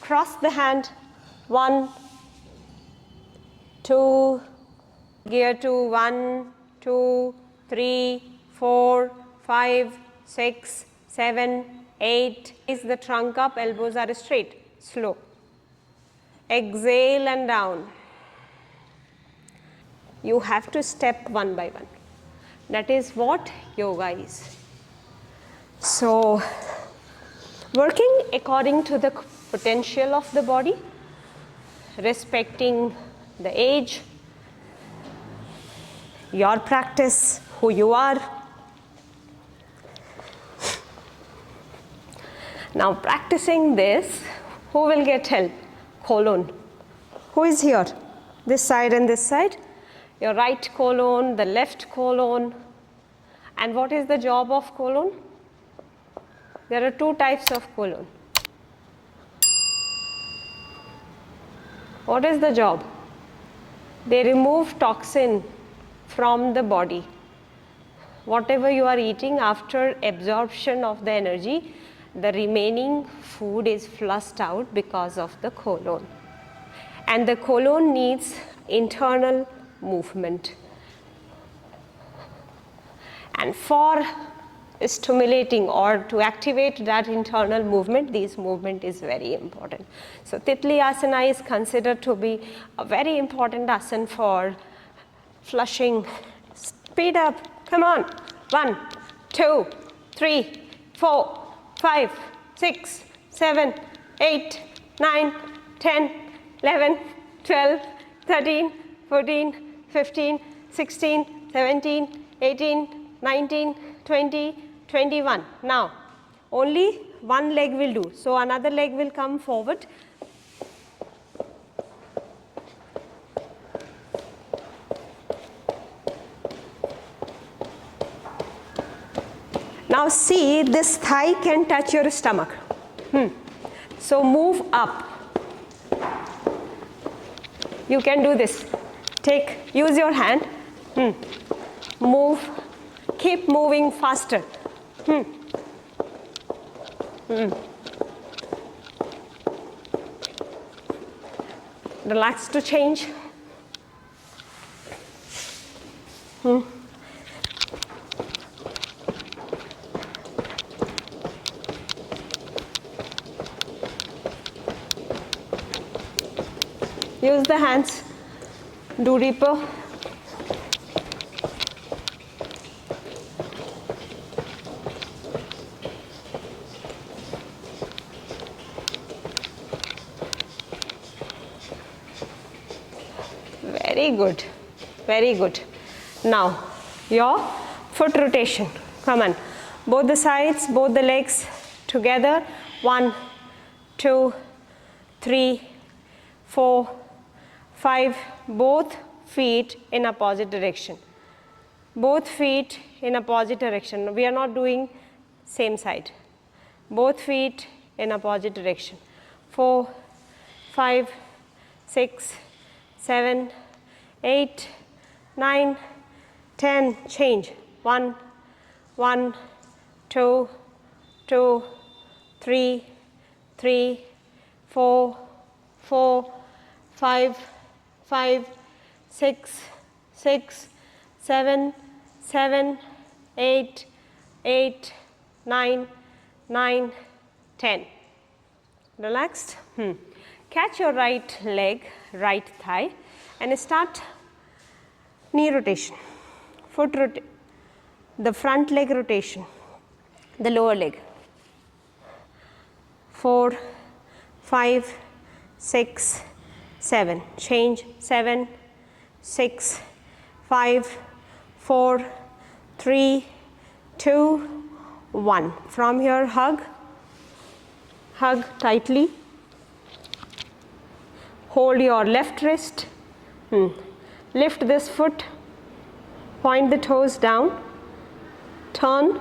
cross the hand, 1, 2, gear to 1, 2, 3, 4, 5, 6, 7, 8. Raise the trunk up, elbows are straight, slow. Exhale and down. You have to step one by one. That is what yoga is. So, working according to the potential of the body, respecting the age, your practice, who you are. Now practicing this, who will get help? Colon. Who is here? This side and this side? Your right colon, the left colon. And what is the job of colon? There are two types of colon. What is the job? They remove toxin from the body. Whatever you are eating, after absorption of the energy, the remaining food is flushed out because of the colon. And the colon needs internal movement. And for stimulating or to activate that internal movement, this movement is very important. So Titli Asana is considered to be a very important asana for flushing. Speed up, come on. 1, 2, 3, 4, 5, 6, 7, 8, 9, 10, 11, 12, 13, 14, 15, 16, 17, 18, 19, 20, 21. Now, only one leg will do. So, another leg will come forward. Now, see, this thigh can touch your stomach. So, move up. You can do this. Use your hand. Move. Keep moving faster. Relax to change. Use the hands. Do deeper. Very good, very good. Now, your foot rotation. Come on, both the sides, both the legs together. 1, 2, 3, 4, 5. Both feet in opposite direction. Both feet in opposite direction. We are not doing same side. Both feet in opposite direction. 4, 5, 6, 7, 8, 9, 10. Change. 1, 1, 2, 2, 3, 3, 4, 4, 5, 5, 6, 6, 7, 7, 8, 8, 9, 9, 10. Relaxed? Catch your right leg, right thigh, and start knee rotation, foot rotation, the front leg rotation, the lower leg. 4, 5, 6, 7. Change. 7, 6, 5, 4, 3, 2, 1. From here, hug tightly. Hold your left wrist. Lift this foot. Point the toes down. Turn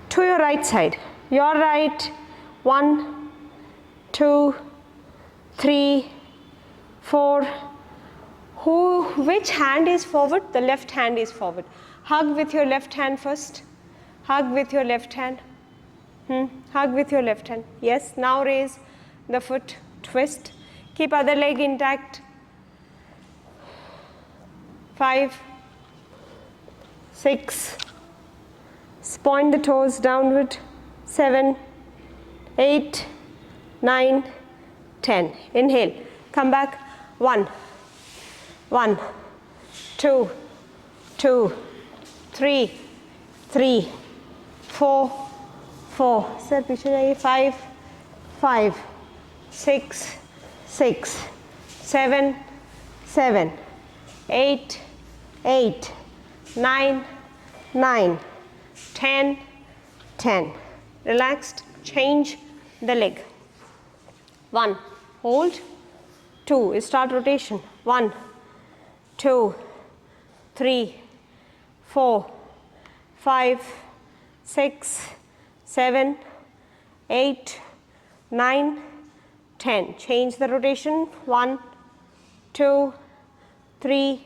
to your right side. Your right. 1, 2, 3, 4. Which hand is forward? The left hand is forward. Hug with your left hand first. Hug with your left hand. Hug with your left hand. Yes, now raise the foot. twist, keep other leg intact. 5, 6, point the toes downward. 7, 8, 9, 10. Inhale, come back. 1, 1, 2, 2, 3, 3, 4, 4. Sir, पीछे जाइए. 5, 5, 6, 6, 7, 7, 8, 8, 9, 9, 10, 10. Relaxed. Change the leg. 1, hold. 2, start rotation. 1, 2, 3, 4, 5, 6, 7, 8, 9, 10. Change the rotation. 1, 2, 3,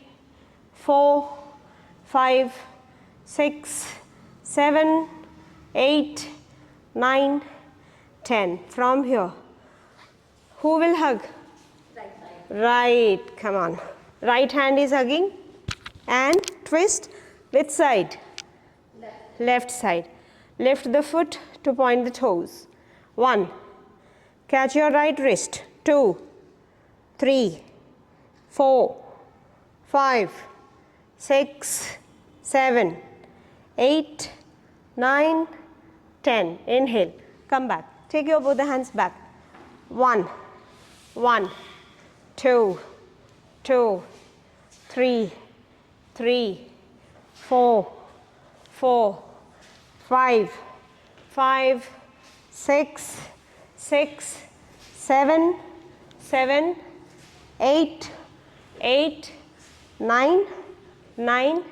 4, 5, 6, 7, 8, 9, 10. From here, who will hug? Right, come on. Right hand is hugging and twist. Which side? Left side. Lift the foot to point the toes. 1, catch your right wrist. 2, 3, 4, 5, 6, 7, 8, 9, 10. Inhale, come back. Take your both the hands back. 1, 1, 2, 2, 3, 3, 4, 4, 5, 5, 6, 6, 7, 7, 8, 8, 9, 9,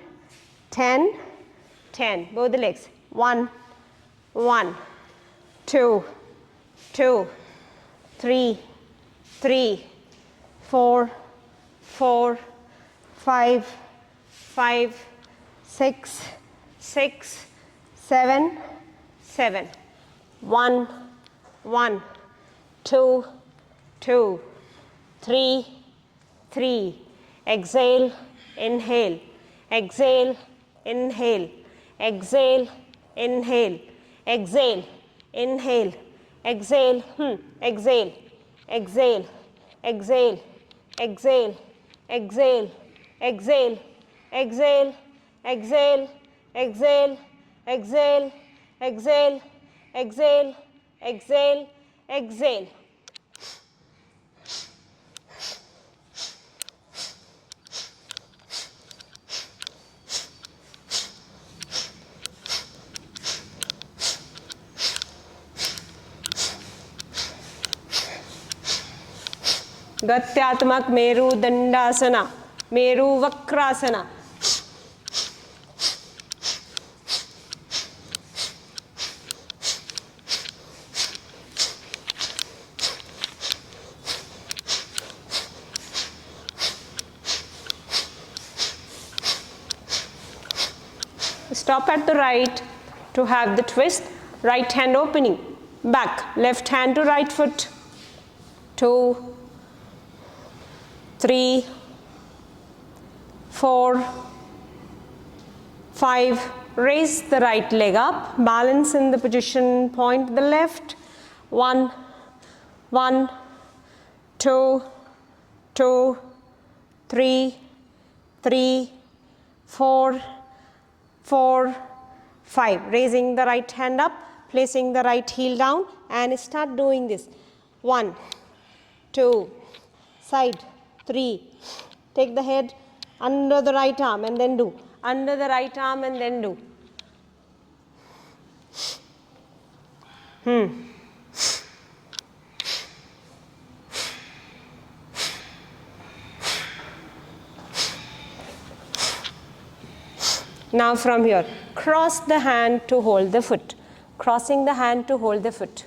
10, 10. Both the legs. 1, 1, 2, 2, 3, 3, 4, 4, 5, 5, 6, 6, 7, 7. 1, 1, 2, 2, 3, 3. Exhale, inhale. Exhale, inhale. Exhale, inhale. Exhale, inhale. Exhale, exhale. Exhale, exhale. Exhale, exhale. Exhale, exhale. Exhale, exhale. Exhale, exhale. Exhale, exhale. Exhale. गत्यात्मक Meru दंडासना, Meru वक्रासना. Stop at the right to have the twist. Right hand opening, back, left hand to right foot. 2, 3, 4, 5. Raise the right leg up, balance in the position, point the left. 1, 1, 2, 2, 3, 3, 4, 4, 5. Raising the right hand up, placing the right heel down and start doing this. 1, 2, side. 3. Take the head under the right arm and then do. Under the right arm and then do. Now from here, cross the hand to hold the foot. Crossing the hand to hold the foot.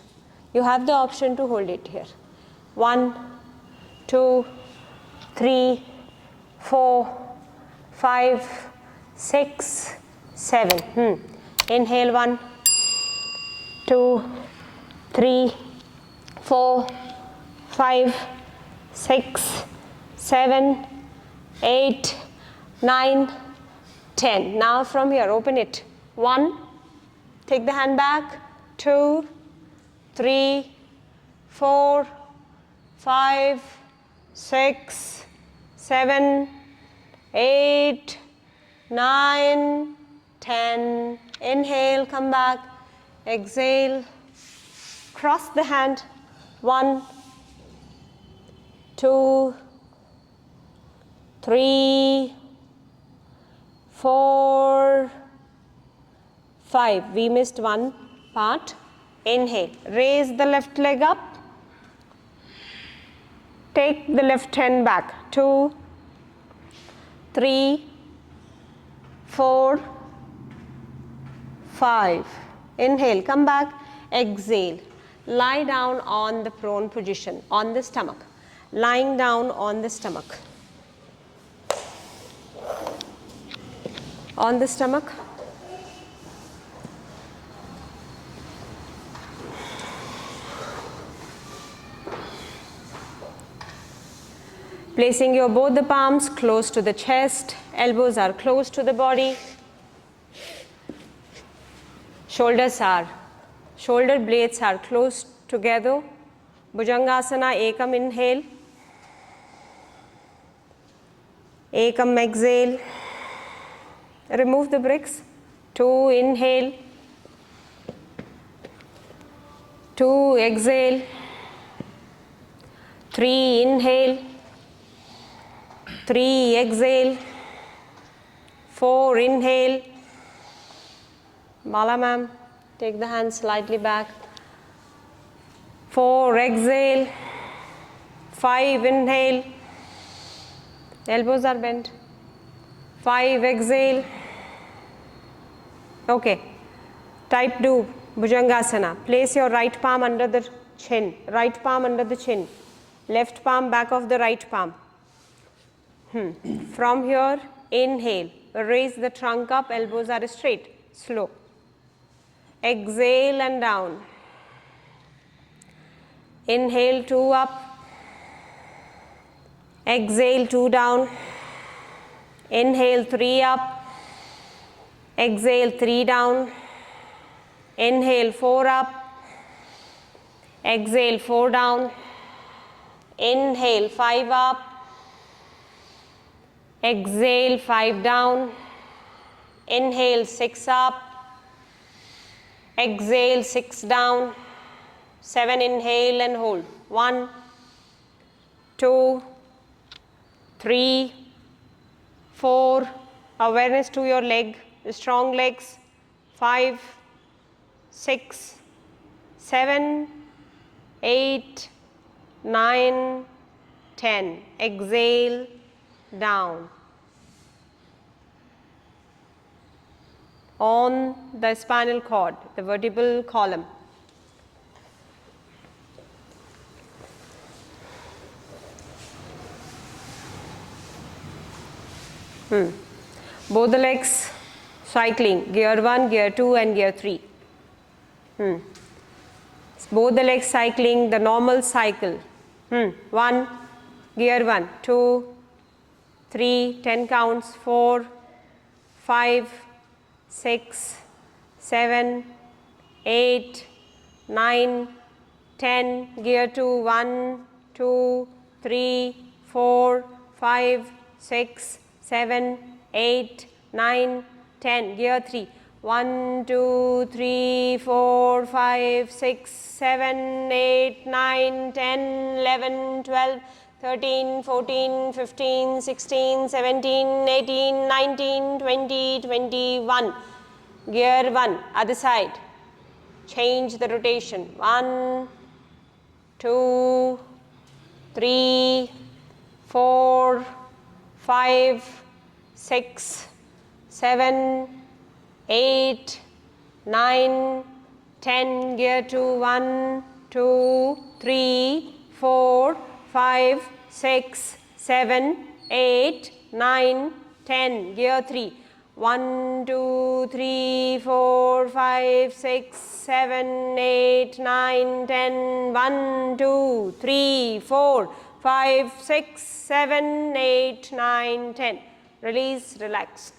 You have the option to hold it here. 1, 2, 3, 4, 5, 6, 7. Inhale 1, 2, 3, 4, 5, 6, 7, 8, 9, 10. Now from here, open it. 1, take the hand back. 2, 3, 4, 5, 6, 7, 8, 9, 10. Inhale, come back. Exhale. Cross the hand. 1, 2, 3, 4, 5. We missed one part. Inhale. Raise the left leg up. Take the left hand back. 2, 3, 4, 5. Inhale, come back. Exhale. Lie down on the prone position, on the stomach. Lying down on the stomach. On the stomach. Placing your both the palms close to the chest, elbows are close to the body. Shoulder blades are close together. Bhujangasana, ekam inhale. Ekam exhale. Remove the bricks. 2 inhale. 2 exhale. 3 inhale. 3 exhale. 4 inhale. Bala ma'am, take the hands slightly back. 4 exhale. 5 inhale. Elbows are bent. 5 exhale. Okay. Type 2 Bhujangasana. Place your right palm under the chin. Right palm under the chin. Left palm back of the right palm. From here, inhale. Raise the trunk up. Elbows are straight. Slow. Exhale and down. Inhale 2 up. Exhale 2 down. Inhale 3 up. Exhale 3 down. Inhale 4 up. Exhale 4 down. Inhale 5 up. Exhale 5 down. Inhale 6 up. Exhale 6 down. 7 inhale and hold. 1, 2, 3, 4. Awareness to your leg, strong legs. 5, 6, 7, 8, 9, 10. Exhale down. On the spinal cord, the vertebral column. Both the legs cycling, gear 1, gear 2 and gear 3. Both the legs cycling the normal cycle. 1, gear 1, 2, 3, 10 counts, 4, 5, 6, 7, 8, 9, 10, gear 2, 1, 2, 3, 4, 5, 6, 7, 8, 9, 10, gear 3, 1, 2, 3, 4, 5, 6, 7, 8, 9, 10, 11, 12, 13, 14, 15, 16, 17, 18, 19, 20, 21. Gear 1, other side. Change the rotation. 1, 2, 3, 4, 5, 6, 7, 8, 9, 10. Gear 2, 1, 2, 3, 4, 5, 6, 7, 8, 9, 10. Gear 3. 1, 2, 3, 4, 5, 6, 7, 8, 9, 10. 1, 2, 3, 4, 5, 6, 7, 8, 9, 10. Release, relaxed.